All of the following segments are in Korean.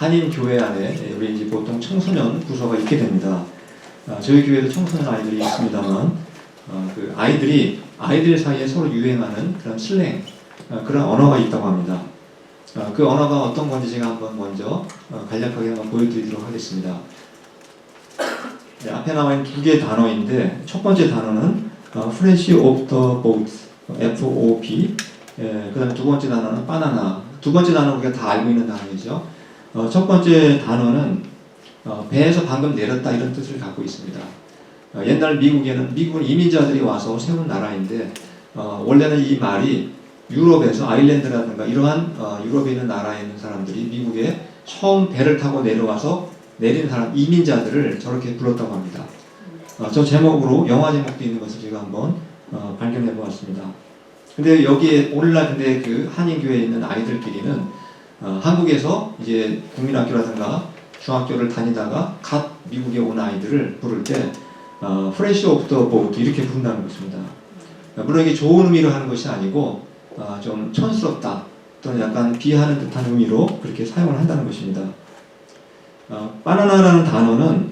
한인 교회 안에 우리 이제 보통 청소년 부서가 있게 됩니다. 저희 교회도 청소년 아이들이 있습니다만, 그 아이들 사이에 서로 유행하는 그런 슬랭, 그런 언어가 있다고 합니다. 그 언어가 어떤 건지 제가 한번 먼저 간략하게 한번 보여드리도록 하겠습니다. 네, 앞에 나와 있는 두 개의 단어인데, 첫 번째 단어는 Fresh off the boat, FOP. 그 다음에 두 번째 단어는 바나나. 두 번째 단어는 우리가 다 알고 있는 단어이죠. 첫 번째 단어는 배에서 방금 내렸다 이런 뜻을 갖고 있습니다. 옛날 미국은 이민자들이 와서 세운 나라인데, 원래는 이 말이 유럽에서 아일랜드라든가 이러한 유럽에 있는 나라에 있는 사람들이 미국에 처음 배를 타고 내려와서 내린 사람, 이민자들을 저렇게 불렀다고 합니다. 저 제목으로 영화 제목도 있는 것을 제가 한번 발견해 보았습니다. 근데 여기에 오늘날 근데 그 한인교회에 있는 아이들끼리는 한국에서 이제 국민학교라든가 중학교를 다니다가 갓 미국에 온 아이들을 부를 때 Fresh off the boat 이렇게 부른다는 것입니다. 물론 이게 좋은 의미로 하는 것이 아니고 좀 촌스럽다 또는 약간 비하하는 듯한 의미로 그렇게 사용을 한다는 것입니다. 바나나라는 단어는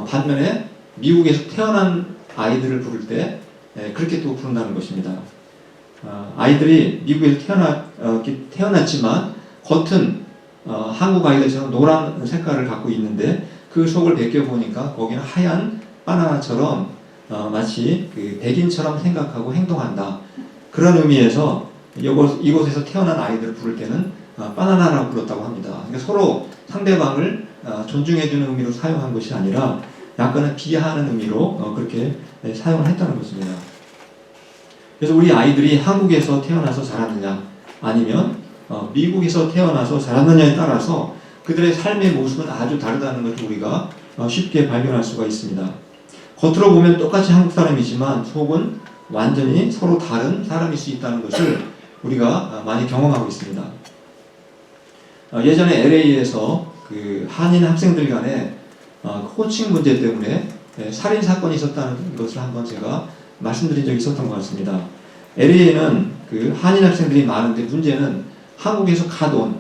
반면에 미국에서 태어난 아이들을 부를 때 그렇게 또 부른다는 것입니다. 아이들이 미국에서 태어났지만 겉은 한국 아이들처럼 노란 색깔을 갖고 있는데 그 속을 벗겨보니까 거기는 하얀 바나나처럼 마치 그 백인처럼 생각하고 행동한다. 그런 의미에서 이곳에서 태어난 아이들을 부를 때는 바나나라고 불렀다고 합니다. 그러니까 서로 상대방을 존중해주는 의미로 사용한 것이 아니라 약간은 비하하는 의미로 그렇게 사용을 했다는 것입니다. 그래서 우리 아이들이 한국에서 태어나서 자랐느냐 아니면 미국에서 태어나서 자랐느냐에 따라서 그들의 삶의 모습은 아주 다르다는 것을 우리가 쉽게 발견할 수가 있습니다. 겉으로 보면 똑같이 한국 사람이지만 속은 완전히 서로 다른 사람일 수 있다는 것을 우리가 많이 경험하고 있습니다. 예전에 LA에서 그 한인 학생들 간에 코칭 문제 때문에 살인 사건이 있었다는 것을 한번 제가 말씀드린 적이 있었던 것 같습니다. LA에는 그 한인 학생들이 많은데 문제는 한국에서 갓 온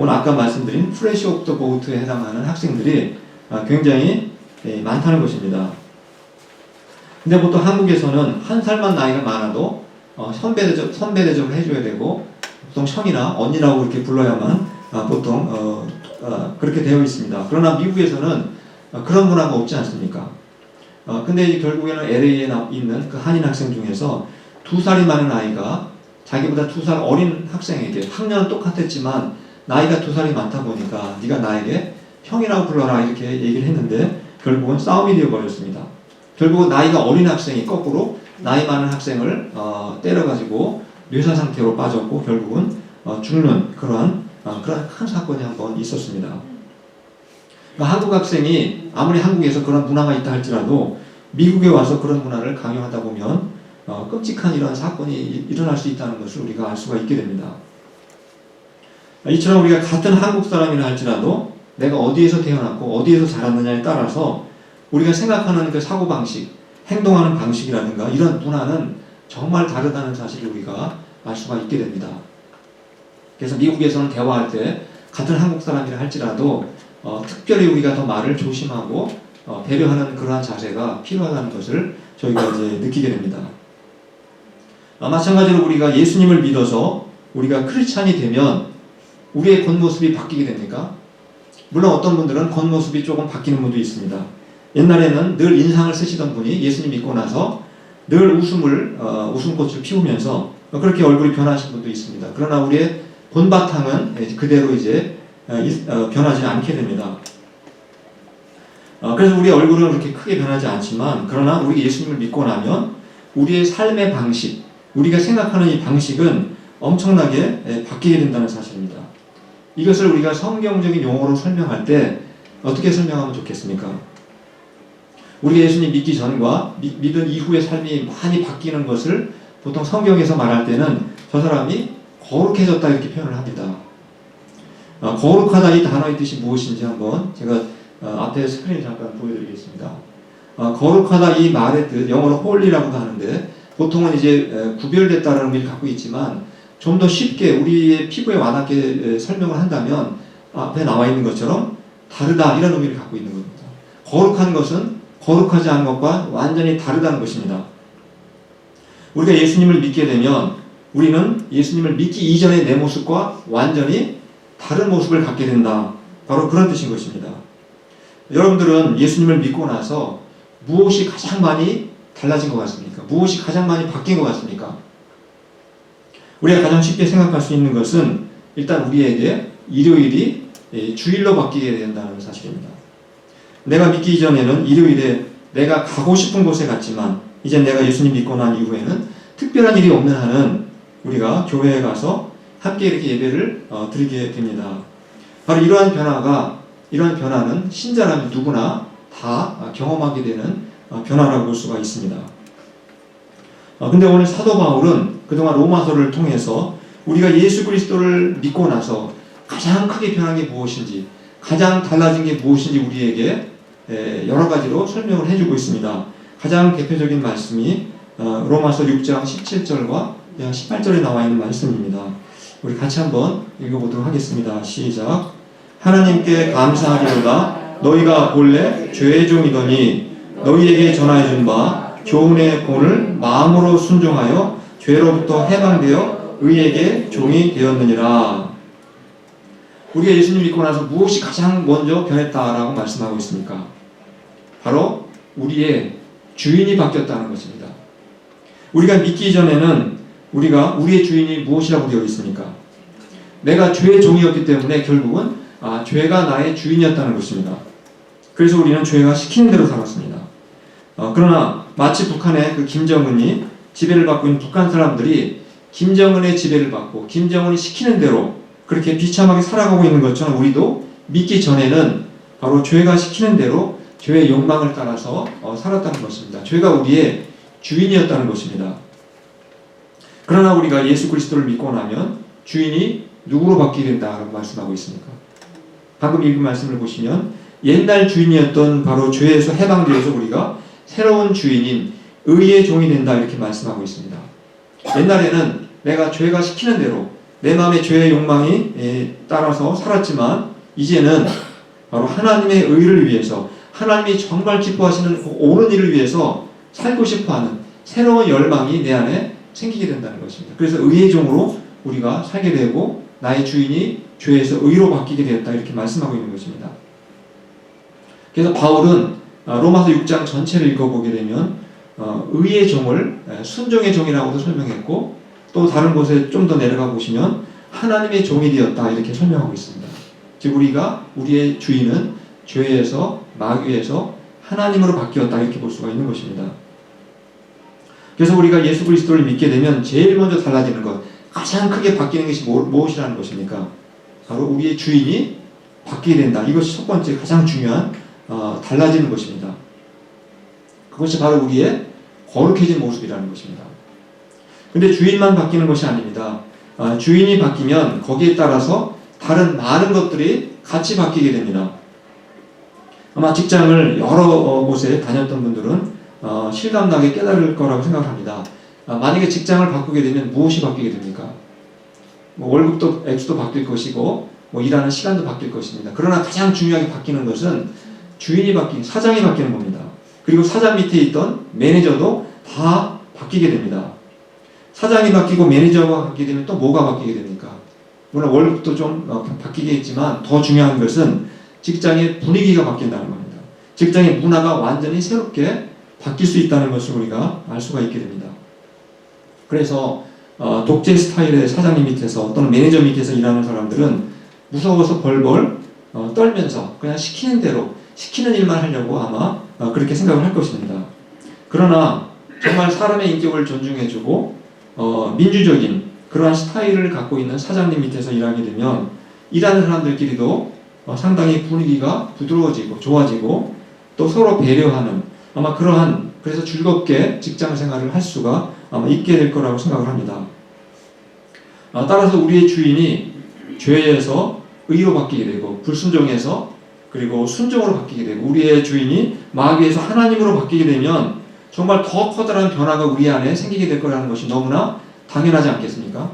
아까 말씀드린 Fresh off the boat에 해당하는 학생들이 굉장히 많다는 것입니다. 근데 보통 한국에서는 한 살만 나이가 많아도 선배 대접을 해줘야 되고 보통 형이나 언니라고 이렇게 불러야만 보통 그렇게 되어 있습니다. 그러나 미국에서는 그런 문화가 없지 않습니까? 근데 결국에는 LA에 있는 그 한인 학생 중에서 2살이 많은 아이가 자기보다 2살 어린 학생에게 학년은 똑같았지만 나이가 2살이 많다 보니까 네가 나에게 형이라고 불러라 이렇게 얘기를 했는데 결국은 싸움이 되어버렸습니다. 결국은 나이가 어린 학생이 거꾸로 나이 많은 학생을 때려가지고 뇌사 상태로 빠졌고 결국은 죽는 그런 큰 사건이 한번 있었습니다. 그러니까 한국 학생이 아무리 한국에서 그런 문화가 있다 할지라도 미국에 와서 그런 문화를 강요하다 보면 끔찍한 이런 사건이 일어날 수 있다는 것을 우리가 알 수가 있게 됩니다. 이처럼 우리가 같은 한국 사람이라 할지라도 내가 어디에서 태어났고 어디에서 자랐느냐에 따라서 우리가 생각하는 그 사고방식, 행동하는 방식이라든가 이런 문화는 정말 다르다는 사실을 우리가 알 수가 있게 됩니다. 그래서 미국에서는 대화할 때 같은 한국 사람이라 할지라도 특별히 우리가 더 말을 조심하고 배려하는 그러한 자세가 필요하다는 것을 저희가 이제 느끼게 됩니다. 마찬가지로 우리가 예수님을 믿어서 우리가 크리스찬이 되면 우리의 겉모습이 바뀌게 됩니까? 물론 어떤 분들은 겉모습이 조금 바뀌는 분도 있습니다. 옛날에는 늘 인상을 쓰시던 분이 예수님 믿고 나서 늘 웃음꽃을 피우면서 그렇게 얼굴이 변하신 분도 있습니다. 그러나 우리의 본바탕은 그대로 이제 변하지 않게 됩니다. 그래서 우리의 얼굴은 그렇게 크게 변하지 않지만 그러나 우리 예수님을 믿고 나면 우리의 삶의 방식, 우리가 생각하는 이 방식은 엄청나게 바뀌게 된다는 사실입니다. 이것을 우리가 성경적인 용어로 설명할 때 어떻게 설명하면 좋겠습니까? 우리가 예수님 믿기 전과 믿은 이후의 삶이 많이 바뀌는 것을 보통 성경에서 말할 때는 저 사람이 거룩해졌다 이렇게 표현을 합니다. 거룩하다 이 단어의 뜻이 무엇인지 한번 제가 앞에 스크린 잠깐 보여드리겠습니다. 거룩하다 이 말의 뜻, 영어로 holy라고도 하는데 보통은 이제 구별됐다는 의미를 갖고 있지만 좀 더 쉽게 우리의 피부에 와닿게 설명을 한다면 앞에 나와 있는 것처럼 다르다 이런 의미를 갖고 있는 겁니다. 거룩한 것은 거룩하지 않은 것과 완전히 다르다는 것입니다. 우리가 예수님을 믿게 되면 우리는 예수님을 믿기 이전의 내 모습과 완전히 다른 모습을 갖게 된다. 바로 그런 뜻인 것입니다. 여러분들은 예수님을 믿고 나서 무엇이 가장 많이 달라진 것 같습니까? 무엇이 가장 많이 바뀐 것 같습니까? 우리가 가장 쉽게 생각할 수 있는 것은 일단 우리에게 일요일이 주일로 바뀌게 된다는 사실입니다. 내가 믿기 이전에는 일요일에 내가 가고 싶은 곳에 갔지만 이제 내가 예수님 믿고 난 이후에는 특별한 일이 없는 한은 우리가 교회에 가서 함께 이렇게 예배를 드리게 됩니다. 바로 이러한 변화는 신자라면 누구나 다 경험하게 되는 변화라고 볼 수가 있습니다. 근데 오늘 사도 바울은 그동안 로마서를 통해서 우리가 예수 그리스도를 믿고 나서 가장 크게 변한 게 무엇인지, 가장 달라진 게 무엇인지 우리에게 여러 가지로 설명을 해주고 있습니다. 가장 대표적인 말씀이 로마서 6장 17절과 18절에 나와 있는 말씀입니다. 우리 같이 한번 읽어보도록 하겠습니다. 시작. 하나님께 감사하리로다. 너희가 본래 죄의 종이더니 너희에게 전하여준 바 교훈의 본을 마음으로 순종하여 죄로부터 해방되어 의에게 종이 되었느니라. 우리가 예수님 믿고 나서 무엇이 가장 먼저 변했다라고 말씀하고 있습니까? 바로 우리의 주인이 바뀌었다는 것입니다. 우리가 믿기 전에는 우리의 주인이 무엇이라고 되어 있습니까? 내가 죄의 종이었기 때문에 결국은 죄가 나의 주인이었다는 것입니다. 그래서 우리는 죄가 시키는 대로 살았습니다. 그러나 마치 북한의 그 김정은이 지배를 받고 있는 북한 사람들이 김정은의 지배를 받고 김정은이 시키는 대로 그렇게 비참하게 살아가고 있는 것처럼 우리도 믿기 전에는 바로 죄가 시키는 대로 죄의 욕망을 따라서 살았다는 것입니다. 죄가 우리의 주인이었다는 것입니다. 그러나 우리가 예수 그리스도를 믿고 나면 주인이 누구로 바뀌게 된다고 말씀하고 있습니까? 방금 읽은 말씀을 보시면 옛날 주인이었던 바로 죄에서 해방되어서 우리가 새로운 주인인 의의 종이 된다 이렇게 말씀하고 있습니다. 옛날에는 내가 죄가 시키는 대로 내 마음의 죄의 욕망이 따라서 살았지만 이제는 바로 하나님의 의를 위해서 하나님이 정말 기뻐하시는 옳은 일을 위해서 살고 싶어하는 새로운 열망이 내 안에 생기게 된다는 것입니다. 그래서 의의 종으로 우리가 살게 되고 나의 주인이 죄에서 의로 바뀌게 되었다 이렇게 말씀하고 있는 것입니다. 그래서 바울은 로마서 6장 전체를 읽어보게 되면 의의 종을 순종의 종이라고도 설명했고 또 다른 곳에 좀 더 내려가 보시면 하나님의 종이 되었다 이렇게 설명하고 있습니다. 즉 우리의 주인은 죄에서 마귀에서 하나님으로 바뀌었다 이렇게 볼 수가 있는 것입니다. 그래서 우리가 예수 그리스도를 믿게 되면 제일 먼저 달라지는 것, 가장 크게 바뀌는 것이 무엇이라는 것입니까? 바로 우리의 주인이 바뀌게 된다. 이것이 첫 번째 가장 중요한 달라지는 것입니다. 그것이 바로 우리의 거룩해진 모습이라는 것입니다. 근데 주인만 바뀌는 것이 아닙니다. 주인이 바뀌면 거기에 따라서 다른 많은 것들이 같이 바뀌게 됩니다. 아마 직장을 여러 곳에 다녔던 분들은 실감나게 깨달을 거라고 생각합니다. 만약에 직장을 바꾸게 되면 무엇이 바뀌게 됩니까? 월급도 액수도 바뀔 것이고 일하는 시간도 바뀔 것입니다. 그러나 가장 중요하게 바뀌는 것은 사장이 바뀌는 겁니다. 그리고 사장 밑에 있던 매니저도 다 바뀌게 됩니다. 사장이 바뀌고 매니저가 바뀌게 되면 또 뭐가 바뀌게 됩니까? 물론 월급도 좀 바뀌겠지만 더 중요한 것은 직장의 분위기가 바뀐다는 겁니다. 직장의 문화가 완전히 새롭게 바뀔 수 있다는 것을 우리가 알 수가 있게 됩니다. 그래서 독재 스타일의 사장님 밑에서 또는 매니저 밑에서 일하는 사람들은 무서워서 벌벌 떨면서 그냥 시키는 대로 시키는 일만 하려고 아마 그렇게 생각을 할 것입니다. 그러나 정말 사람의 인격을 존중해주고 민주적인 그러한 스타일을 갖고 있는 사장님 밑에서 일하게 되면 일하는 사람들끼리도 상당히 분위기가 부드러워지고 좋아지고 또 서로 배려하는 그래서 즐겁게 직장 생활을 할 수가 아마 있게 될 거라고 생각을 합니다. 따라서 우리의 주인이 죄에서 의로 바뀌게 되고 불순종에서 그리고 순종으로 바뀌게 되고 우리의 주인이 마귀에서 하나님으로 바뀌게 되면 정말 더 커다란 변화가 우리 안에 생기게 될 거라는 것이 너무나 당연하지 않겠습니까?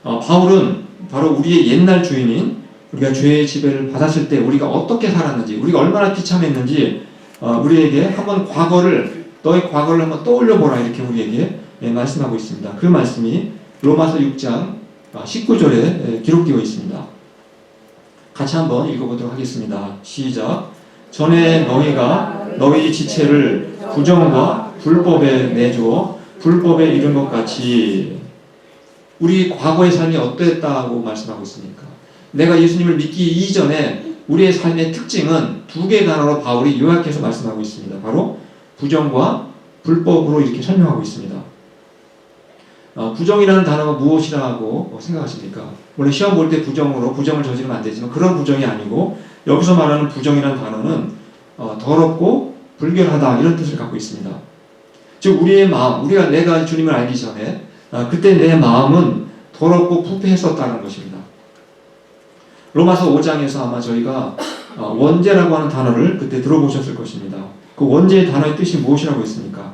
바울은 바로 우리의 옛날 주인인 우리가 죄의 지배를 받았을 때 우리가 어떻게 살았는지, 우리가 얼마나 비참했는지 우리에게 한번 너의 과거를 한번 떠올려보라 이렇게 우리에게 말씀하고 있습니다. 그 말씀이 로마서 6장 19절에 기록되어 있습니다. 같이 한번 읽어보도록 하겠습니다. 시작. 전에 너희가 너희 지체를 부정과 불법에 내줘 불법에 이른 것 같이. 우리 과거의 삶이 어떠했다고 말씀하고 있습니까? 내가 예수님을 믿기 이전에 우리의 삶의 특징은 두 개의 단어로 바울이 요약해서 말씀하고 있습니다. 바로 부정과 불법으로 이렇게 설명하고 있습니다. 부정이라는 단어가 무엇이라고 생각하십니까? 원래 시험 볼 때 부정을 저지르면 안 되지만 그런 부정이 아니고 여기서 말하는 부정이라는 단어는 더럽고 불결하다 이런 뜻을 갖고 있습니다. 즉 우리의 마음, 내가 주님을 알기 전에 그때 내 마음은 더럽고 부패했었다는 것입니다. 로마서 5장에서 아마 저희가 원죄라고 하는 단어를 그때 들어보셨을 것입니다. 그 원죄의 단어의 뜻이 무엇이라고 했습니까?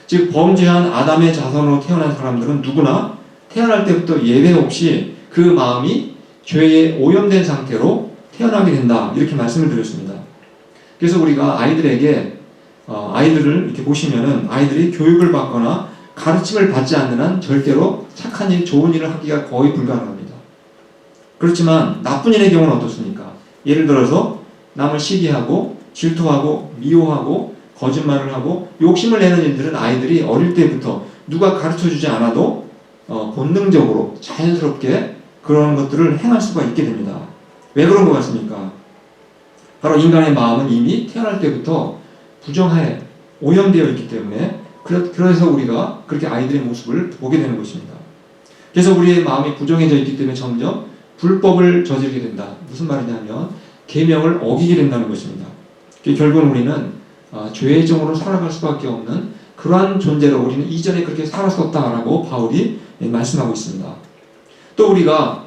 즉 범죄한 아담의 자손으로 태어난 사람들은 누구나 태어날 때부터 예외 없이 그 마음이 죄에 오염된 상태로 태어나게 된다 이렇게 말씀을 드렸습니다. 그래서 우리가 아이들에게 아이들을 이렇게 보시면은 아이들이 교육을 받거나 가르침을 받지 않는 한 절대로 착한 일, 좋은 일을 하기가 거의 불가능합니다. 그렇지만 나쁜 일의 경우는 어떻습니까? 예를 들어서 남을 시기하고 질투하고 미워하고 거짓말을 하고 욕심을 내는 일들은 아이들이 어릴 때부터 누가 가르쳐주지 않아도 본능적으로 자연스럽게 그런 것들을 행할 수가 있게 됩니다. 왜 그런 것 같습니까? 바로 인간의 마음은 이미 태어날 때부터 부정하에 오염되어 있기 때문에 그래서 우리가 그렇게 아이들의 모습을 보게 되는 것입니다. 그래서 우리의 마음이 부정해져 있기 때문에 점점 불법을 저지르게 된다. 무슨 말이냐면 계명을 어기게 된다는 것입니다. 결국은 우리는 죄의 종으로 살아갈 수밖에 없는 그러한 존재로 우리는 이전에 그렇게 살았었다라고 바울이 말씀하고 있습니다. 또 우리가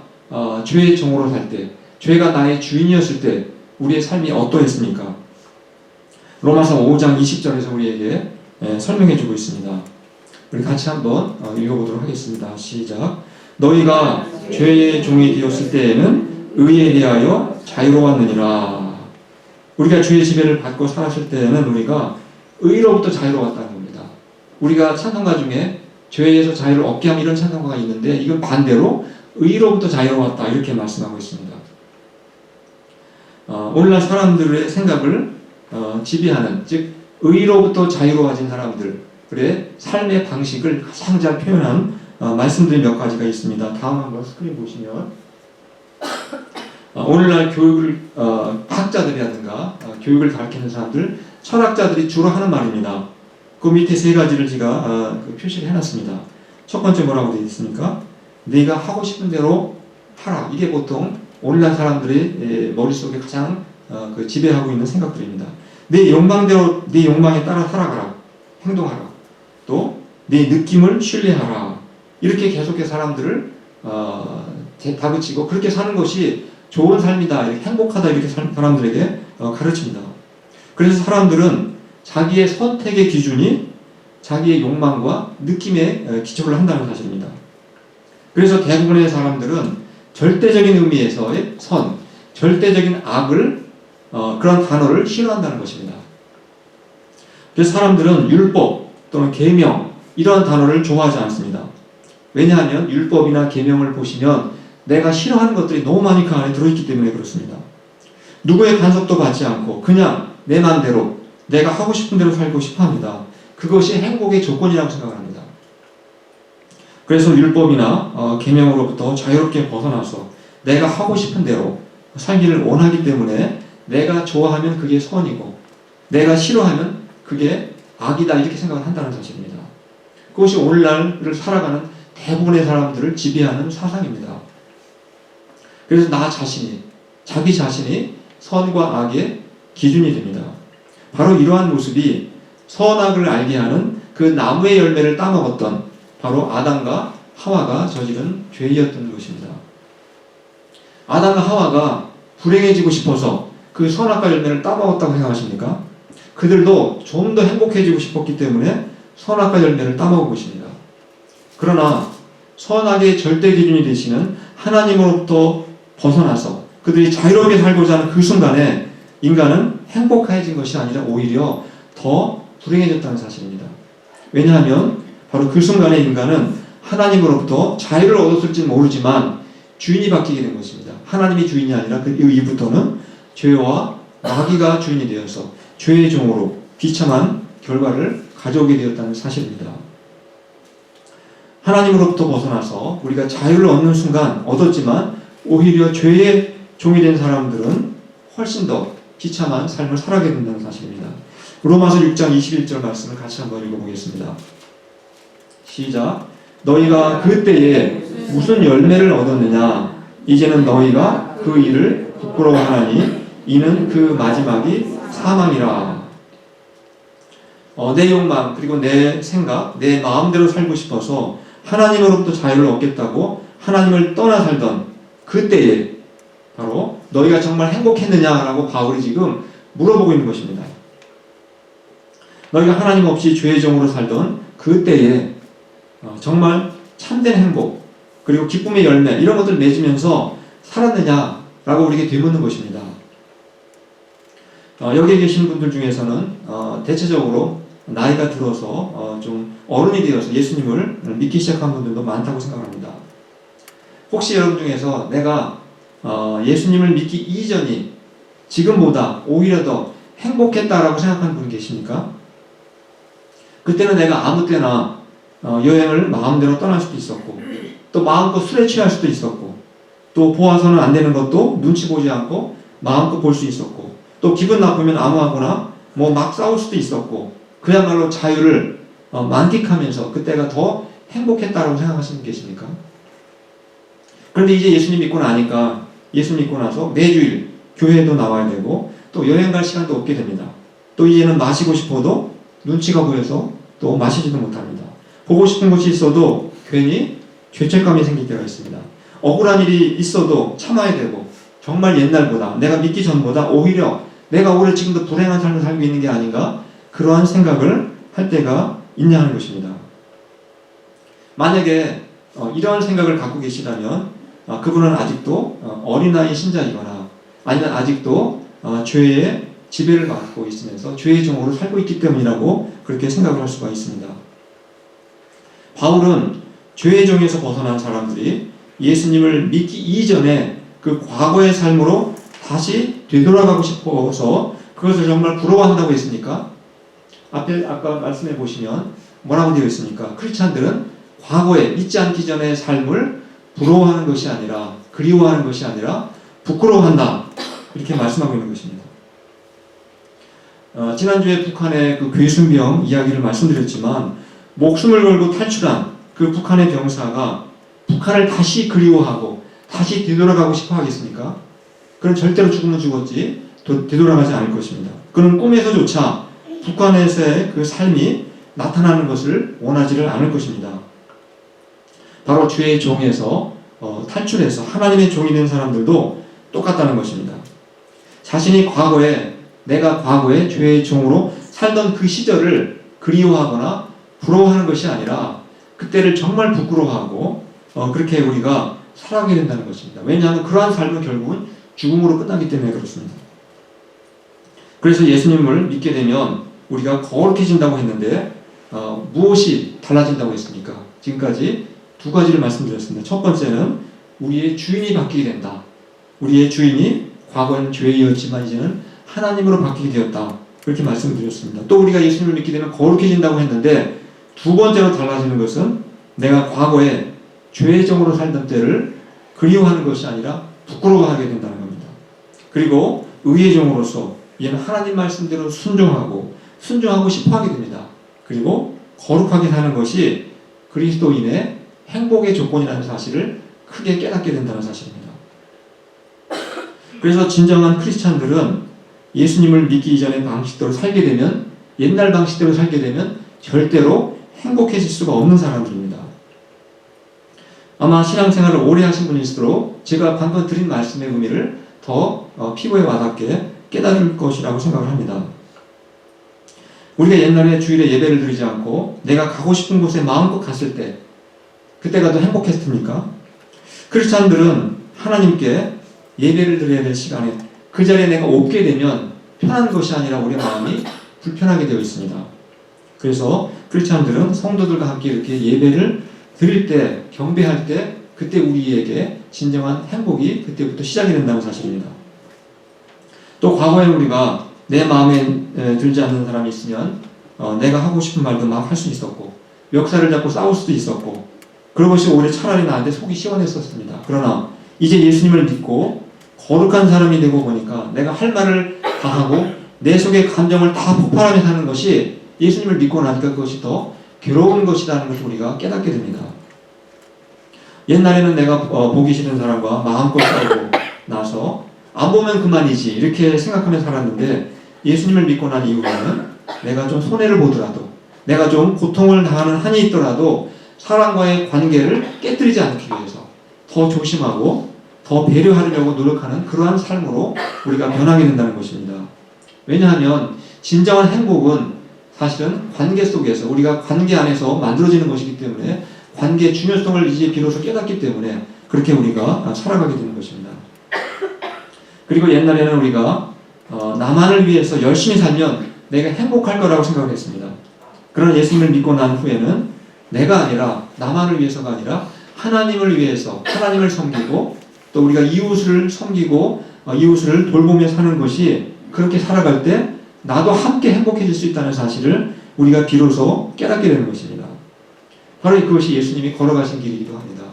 죄의 종으로 살 때, 죄가 나의 주인이었을 때 우리의 삶이 어떠했습니까? 로마서 5장 20절에서 우리에게 설명해주고 있습니다. 우리 같이 한번 읽어보도록 하겠습니다. 시작. 너희가 죄의 종이 되었을 때에는 의에 대하여 자유로웠느니라. 우리가 죄의 지배를 받고 살았을 때에는 우리가 의로부터 자유로웠다는 겁니다. 우리가 찬송가 중에 죄에서 자유를 얻게 하면 이런 찬송가가 있는데 이건 반대로 의로부터 자유로웠다 이렇게 말씀하고 있습니다. 오늘날 사람들의 생각을 지배하는, 즉 의로부터 자유로워진 사람들의 삶의 방식을 가장 잘 표현한 말씀들이 몇 가지가 있습니다. 다음 한번 스크린 보시면 오늘날 교육을 학자들이라든가 교육을 가르치는 사람들, 철학자들이 주로 하는 말입니다. 그 밑에 세 가지를 제가 표시를 해놨습니다. 첫 번째 뭐라고 되어 있습니까? 네가 하고 싶은 대로 하라. 이게 보통 오늘날 사람들의 머릿속에 가장 지배하고 있는 생각들입니다. 내 욕망대로, 내 욕망에 따라 살아가라. 행동하라. 또 내 느낌을 신뢰하라. 이렇게 계속해서 사람들을 다그치고 그렇게 사는 것이 좋은 삶이다, 이렇게 행복하다 이렇게 사람들에게 가르칩니다. 그래서 사람들은 자기의 선택의 기준이 자기의 욕망과 느낌에 기초를 한다는 사실입니다. 그래서 대부분의 사람들은 절대적인 의미에서의 선, 절대적인 악을 그런 단어를 싫어한다는 것입니다. 그래서 사람들은 율법 또는 계명 이러한 단어를 좋아하지 않습니다. 왜냐하면 율법이나 계명을 보시면 내가 싫어하는 것들이 너무 많이 그 안에 들어있기 때문에 그렇습니다. 누구의 간섭도 받지 않고 그냥 내 마음대로 내가 하고 싶은 대로 살고 싶어 합니다. 그것이 행복의 조건이라고 생각합니다. 그래서 율법이나 계명으로부터 자유롭게 벗어나서 내가 하고 싶은 대로 살기를 원하기 때문에 내가 좋아하면 그게 선이고 내가 싫어하면 그게 악이다 이렇게 생각을 한다는 사실입니다. 그것이 오늘날을 살아가는 대부분의 사람들을 지배하는 사상입니다. 그래서 자기 자신이 선과 악의 기준이 됩니다. 바로 이러한 모습이 선악을 알게 하는 그 나무의 열매를 따먹었던 바로 아담과 하와가 저지른 죄였던 것입니다. 아담과 하와가 불행해지고 싶어서 그 선악과 열매를 따먹었다고 생각하십니까? 그들도 좀 더 행복해지고 싶었기 때문에 선악과 열매를 따먹은 것입니다. 그러나 선악의 절대 기준이 되시는 하나님으로부터 벗어나서 그들이 자유롭게 살고자 하는 그 순간에 인간은 행복해진 것이 아니라 오히려 더 불행해졌다는 사실입니다. 왜냐하면 바로 그 순간에 인간은 하나님으로부터 자유를 얻었을지는 모르지만 주인이 바뀌게 된 것입니다. 하나님이 주인이 아니라 그 이후부터는 죄와 마귀가 주인이 되어서 죄의 종으로 비참한 결과를 가져오게 되었다는 사실입니다. 하나님으로부터 벗어나서 우리가 자유를 얻는 순간 얻었지만 오히려 죄의 종이 된 사람들은 훨씬 더 비참한 삶을 살아가게 된다는 사실입니다. 로마서 6장 21절 말씀을 같이 한번 읽어보겠습니다. 시작. 너희가 그때에 무슨 열매를 얻었느냐? 이제는 너희가 그 일을 부끄러워하나니 이는 그 마지막이 사망이라. 내 욕망 그리고 내 생각, 내 마음대로 살고 싶어서 하나님으로부터 자유를 얻겠다고 하나님을 떠나 살던 그때에 바로 너희가 정말 행복했느냐라고 바울이 지금 물어보고 있는 것입니다. 너희가 하나님 없이 죄의 종으로 살던 그때에 정말 참된 행복 그리고 기쁨의 열매 이런 것들을 맺으면서 살았느냐라고 우리에게 되묻는 것입니다. 여기에 계신 분들 중에서는 대체적으로 나이가 들어서 좀 어른이 되어서 예수님을 믿기 시작한 분들도 많다고 생각합니다. 혹시 여러분 중에서 내가 예수님을 믿기 이전이 지금보다 오히려 더 행복했다라고 생각하는 분 계십니까? 그때는 내가 아무 때나 여행을 마음대로 떠날 수도 있었고 또 마음껏 술에 취할 수도 있었고 또 보아서는 안 되는 것도 눈치 보지 않고 마음껏 볼 수 있었고 또 기분 나쁘면 아무하거나 뭐 막 싸울 수도 있었고 그야말로 자유를 만끽하면서 그때가 더 행복했다라고 생각하시는 분 계십니까? 그런데 이제 예수님 믿고 나니까 예수 믿고 나서 매주일 교회도 나와야 되고 또 여행 갈 시간도 없게 됩니다. 또 이제는 마시고 싶어도 눈치가 보여서 또 마시지도 못합니다. 보고 싶은 것이 있어도 괜히 죄책감이 생길 때가 있습니다. 억울한 일이 있어도 참아야 되고 정말 옛날보다 내가 믿기 전보다 오히려 내가 오히려 지금도 불행한 삶을 살고 있는 게 아닌가 그러한 생각을 할 때가 있냐는 것입니다. 만약에 이러한 생각을 갖고 계시다면 그분은 아직도 어린아이 신자이거나 아니면 아직도 죄의 지배를 받고 있으면서 죄의 종으로 살고 있기 때문이라고 그렇게 생각을 할 수가 있습니다. 바울은 죄의 종에서 벗어난 사람들이 예수님을 믿기 이전에 그 과거의 삶으로 다시 되돌아가고 싶어서 그것을 정말 부러워한다고 했으니까 앞에 아까 말씀해 보시면 뭐라고 되어 있습니까? 크리스찬들은 과거에 믿지 않기 전의 삶을 부러워하는 것이 아니라 그리워하는 것이 아니라 부끄러워한다 이렇게 말씀하고 있는 것입니다. 지난주에 북한의 그 괴순병 이야기를 말씀드렸지만 목숨을 걸고 탈출한 그 북한의 병사가 북한을 다시 그리워하고 다시 되돌아가고 싶어 하겠습니까? 그는 절대로 죽으면 죽었지 되돌아가지 않을 것입니다. 그는 꿈에서조차 북한에서의 그 삶이 나타나는 것을 원하지를 않을 것입니다. 바로 죄의 종에서 탈출해서 하나님의 종이 된 사람들도 똑같다는 것입니다. 자신이 내가 과거에 죄의 종으로 살던 그 시절을 그리워하거나 부러워하는 것이 아니라 그때를 정말 부끄러워하고 그렇게 우리가 살아가게 된다는 것입니다. 왜냐하면 그러한 삶은 결국은 죽음으로 끝나기 때문에 그렇습니다. 그래서 예수님을 믿게 되면 우리가 거룩해진다고 했는데 무엇이 달라진다고 했습니까? 지금까지 두 가지를 말씀드렸습니다. 첫 번째는 우리의 주인이 바뀌게 된다. 우리의 주인이 과거에는 죄이었지만 이제는 하나님으로 바뀌게 되었다. 그렇게 말씀드렸습니다. 또 우리가 예수님을 믿게 되면 거룩해진다고 했는데 두 번째로 달라지는 것은 내가 과거에 죄의 종으로 살던 때를 그리워하는 것이 아니라 부끄러워하게 된다는 겁니다. 그리고 의의 종으로서 이제는 하나님 말씀대로 순종하고 싶어 하게 됩니다. 그리고 거룩하게 사는 것이 그리스도인의 행복의 조건이라는 사실을 크게 깨닫게 된다는 사실입니다. 그래서 진정한 크리스찬들은 예수님을 믿기 이전의 방식대로 살게 되면 옛날 방식대로 살게 되면 절대로 행복해질 수가 없는 사람들입니다. 아마 신앙생활을 오래 하신 분일수록 제가 방금 드린 말씀의 의미를 더 피부에 와닿게 깨달을 것이라고 생각을 합니다. 우리가 옛날에 주일에 예배를 드리지 않고 내가 가고 싶은 곳에 마음껏 갔을 때 그때가 더 행복했습니까? 크리스찬들은 하나님께 예배를 드려야 될 시간에 그 자리에 내가 없게 되면 편한 것이 아니라 우리 마음이 불편하게 되어 있습니다. 그래서 크리스찬들은 성도들과 함께 이렇게 예배를 드릴 때, 경배할 때 그때 우리에게 진정한 행복이 그때부터 시작이 된다는 사실입니다. 또 과거에 우리가 내 마음에 들지 않는 사람이 있으면 내가 하고 싶은 말도 막 할 수 있었고 멱살을 잡고 싸울 수도 있었고 그런 것이 오히려 차라리 나한테 속이 시원했었습니다. 그러나 이제 예수님을 믿고 거룩한 사람이 되고 보니까 내가 할 말을 다 하고 내 속의 감정을 다 폭발하며 사는 것이 예수님을 믿고 나니까 그것이 더 괴로운 것이라는 것을 우리가 깨닫게 됩니다. 옛날에는 내가 보기 싫은 사람과 마음껏 싸우고 나서 안 보면 그만이지 이렇게 생각하며 살았는데 예수님을 믿고 난 이후에는 내가 좀 손해를 보더라도 내가 좀 고통을 당하는 한이 있더라도 사람과의 관계를 깨뜨리지 않기 위해서 더 조심하고 더 배려하려고 노력하는 그러한 삶으로 우리가 변하게 된다는 것입니다. 왜냐하면 진정한 행복은 사실은 관계 속에서 우리가 관계 안에서 만들어지는 것이기 때문에 관계의 중요성을 이제 비로소 깨닫기 때문에 그렇게 우리가 살아가게 되는 것입니다. 그리고 옛날에는 우리가 나만을 위해서 열심히 살면 내가 행복할 거라고 생각을 했습니다. 그러나 예수님을 믿고 난 후에는 내가 아니라 나만을 위해서가 아니라 하나님을 위해서 하나님을 섬기고 또 우리가 이웃을 섬기고 이웃을 돌보며 사는 것이 그렇게 살아갈 때 나도 함께 행복해질 수 있다는 사실을 우리가 비로소 깨닫게 되는 것입니다. 바로 그것이 예수님이 걸어가신 길이기도 합니다.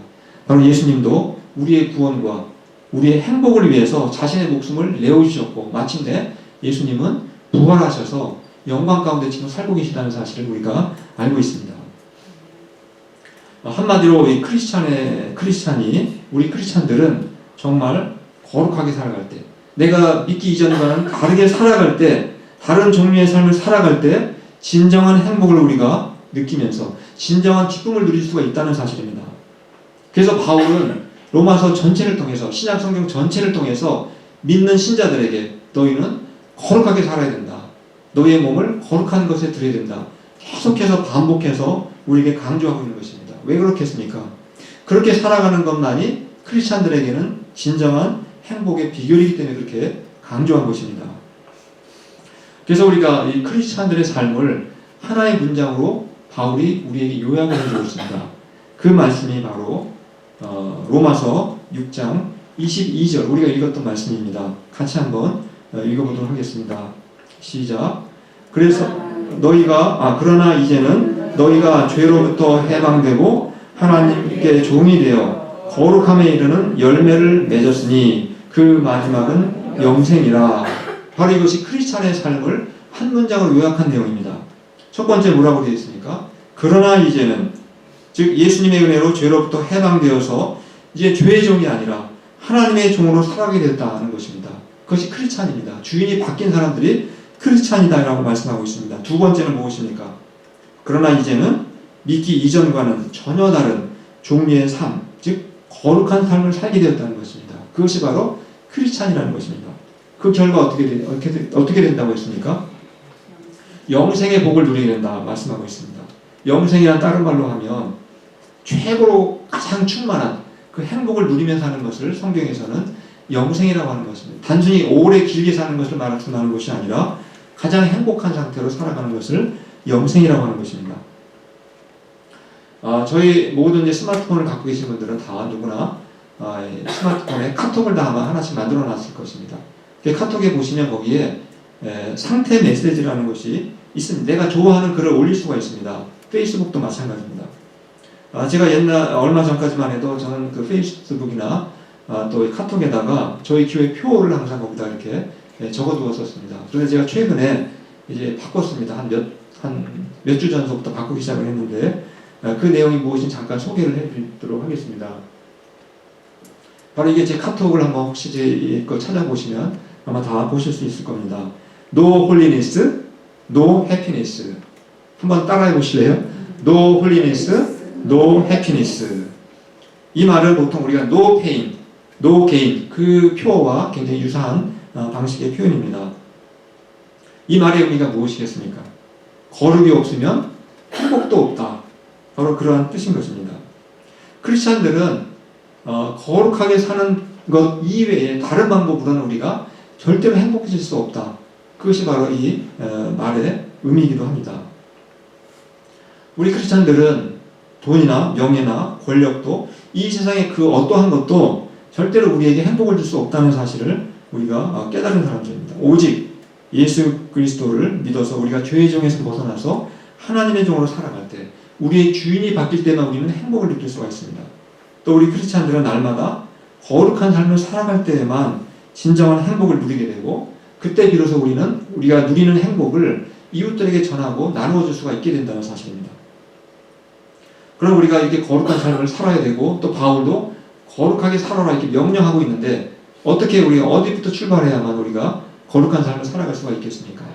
바로 예수님도 우리의 구원과 우리의 행복을 위해서 자신의 목숨을 내어주셨고 마침내 예수님은 부활하셔서 영광 가운데 지금 살고 계시다는 사실을 우리가 알고 있습니다. 한마디로 이 크리스찬이 우리 크리스찬들은 정말 거룩하게 살아갈 때 내가 믿기 이전과는 다르게 살아갈 때 다른 종류의 삶을 살아갈 때 진정한 행복을 우리가 느끼면서 진정한 기쁨을 누릴 수가 있다는 사실입니다. 그래서 바울은 로마서 전체를 통해서 신약 성경 전체를 통해서 믿는 신자들에게 너희는 거룩하게 살아야 된다. 너희의 몸을 거룩한 것에 드려야 된다. 계속해서 반복해서 우리에게 강조하고 있는 것입니다. 왜 그렇겠습니까? 그렇게 살아가는 것만이 크리스찬들에게는 진정한 행복의 비결이기 때문에 그렇게 강조한 것입니다. 그래서 우리가 이 크리스찬들의 삶을 하나의 문장으로 바울이 우리에게 요약을 해주고 있습니다. 그 말씀이 바로 로마서 6장 22절 우리가 읽었던 말씀입니다. 같이 한번 읽어보도록 하겠습니다. 시작. 그러나 이제는 너희가 죄로부터 해방되고 하나님께 종이 되어 거룩함에 이르는 열매를 맺었으니 그 마지막은 영생이라. 바로 이것이 크리스찬의 삶을 한 문장으로 요약한 내용입니다. 첫 번째 뭐라고 되어 있습니까? 그러나 이제는 즉 예수님의 은혜로 죄로부터 해방되어서 이제 죄의 종이 아니라 하나님의 종으로 살아가게 됐다는 것입니다. 그것이 크리스찬입니다. 주인이 바뀐 사람들이 크리스찬이다라고 말씀하고 있습니다. 두 번째는 무엇입니까? 그러나 이제는 믿기 이전과는 전혀 다른 종류의 삶, 즉 거룩한 삶을 살게 되었다는 것입니다. 그것이 바로 크리스찬이라는 것입니다. 그 결과 어떻게 된다고 했습니까? 영생의 복을 누리게 된다 말씀하고 있습니다. 영생이란 다른 말로 하면 최고로 가장 충만한 그 행복을 누리며 사는 것을 성경에서는 영생이라고 하는 것입니다. 단순히 오래 길게 사는 것을 말하는 것이 아니라 가장 행복한 상태로 살아가는 것을 영생이라고 하는 것입니다. 저희 모든 이제 스마트폰을 갖고 계신 분들은 다 누구나 스마트폰에 카톡을 다 아마 하나씩 만들어 놨을 것입니다. 카톡에 보시면 거기에 상태 메시지라는 것이 있습니다. 내가 좋아하는 글을 올릴 수가 있습니다. 페이스북도 마찬가지입니다. 제가 얼마 전까지만 해도 저는 그 페이스북이나 또 카톡에다가 저희 교회 표를 항상 거기다 이렇게 적어두었었습니다. 그런데 제가 최근에 이제 바꿨습니다. 한 몇 주 전부터 바꾸기 시작을 했는데 그 내용이 무엇인지 잠깐 소개를 해드리도록 하겠습니다. 바로 이게 제 카톡을 한번 혹시 제 거 찾아보시면 아마 다 보실 수 있을 겁니다. No holiness, no happiness. 한번 따라해 보실래요? No holiness, no happiness. 이 말은 보통 우리가 no pain, no gain 그 표어와 굉장히 유사한 방식의 표현입니다. 이 말의 의미가 무엇이겠습니까? 거룩이 없으면 행복도 없다. 바로 그러한 뜻인 것입니다. 크리스찬들은 거룩하게 사는 것 이외에 다른 방법으로는 우리가 절대로 행복해질 수 없다. 그것이 바로 이 말의 의미이기도 합니다. 우리 크리스찬들은 돈이나 명예나 권력도 이 세상의 그 어떠한 것도 절대로 우리에게 행복을 줄 수 없다는 사실을 우리가 깨달은 사람들입니다. 오직 예수 그리스도를 믿어서 우리가 죄의 정에서 벗어나서 하나님의 종으로 살아갈 때, 우리의 주인이 바뀔 때만 우리는 행복을 느낄 수가 있습니다. 또 우리 크리스찬들은 날마다 거룩한 삶을 살아갈 때에만 진정한 행복을 누리게 되고, 그때 비로소 우리는 우리가 누리는 행복을 이웃들에게 전하고 나누어 줄 수가 있게 된다는 사실입니다. 그럼 우리가 이렇게 거룩한 삶을 살아야 되고, 또 바울도 거룩하게 살아라 이렇게 명령하고 있는데, 어떻게 우리가 어디부터 출발해야만 우리가 거룩한 삶을 살아갈 수가 있겠습니까?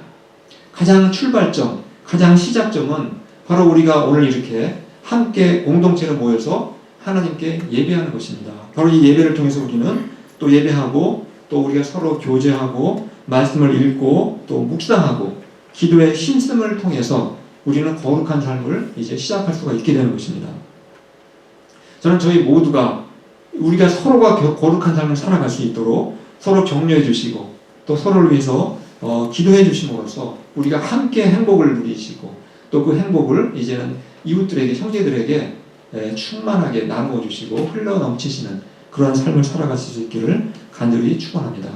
가장 출발점, 가장 시작점은 바로 우리가 오늘 이렇게 함께 공동체로 모여서 하나님께 예배하는 것입니다. 바로 이 예배를 통해서 우리는 또 예배하고, 또 우리가 서로 교제하고, 말씀을 읽고, 또 묵상하고, 기도의 힘씀을 통해서 우리는 거룩한 삶을 이제 시작할 수가 있게 되는 것입니다. 저는 저희 모두가 우리가 서로가 거룩한 삶을 살아갈 수 있도록 서로 격려해 주시고, 또 서로를 위해서 기도해 주심으로써 우리가 함께 행복을 누리시고, 또 그 행복을 이제는 이웃들에게, 형제들에게 충만하게 나누어 주시고 흘러 넘치시는 그러한 삶을 살아갈 수 있기를 간절히 축원합니다.